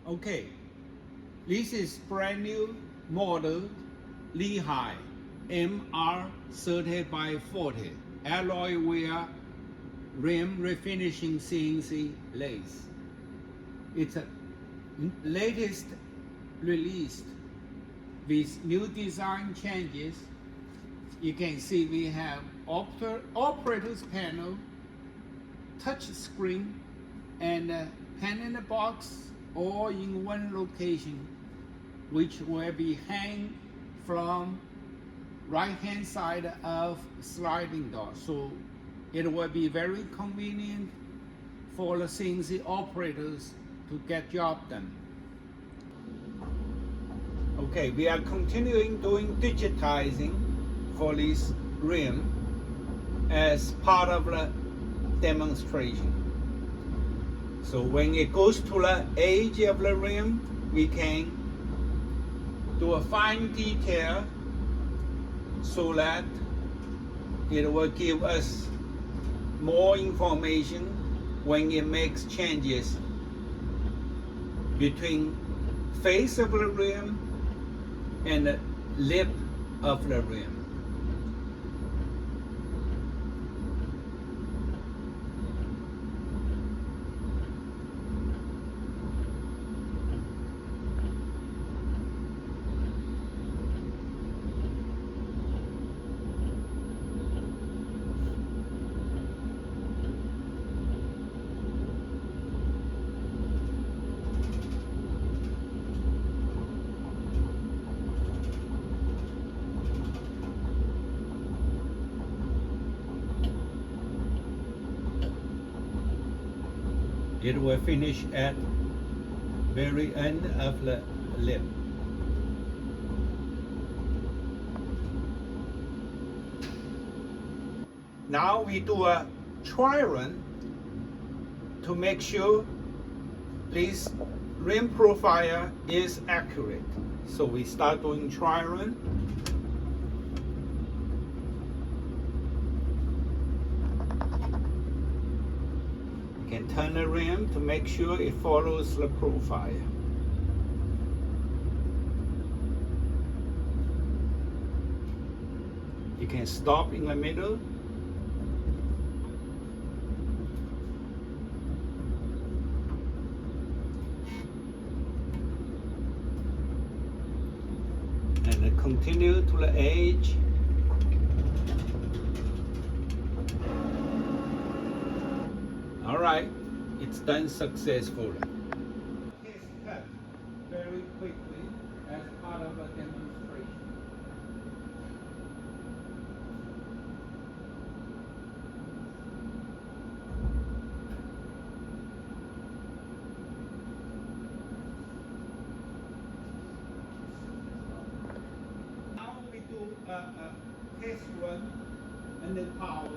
Okay, this is brand new model Lehigh MR-3040 alloy wheel rim refinishing CNC lathe. It's a latest released with new design changes. You can see we have operator's panel, touch screen, and pen in the box all in one location, which will be hang from right hand side of sliding door. So it will be very convenient for the CNC operators to get job done. Okay, we are continuing doing digitizing for this rim as part of the demonstration. So when it goes to the edge of the rim, we can do a fine detail so that it will give us more information when it makes changes between face of the rim and the lip of the rim. It will finish at very end of the lip. Now we do a try run to make sure this rim profile is accurate. So we start doing try run. Can turn the rim to make sure it follows the profile. You can stop in the middle. And then continue to the edge. All right, it's done successfully. Test cut very quickly as part of a demonstration. Now we do a test run and the power.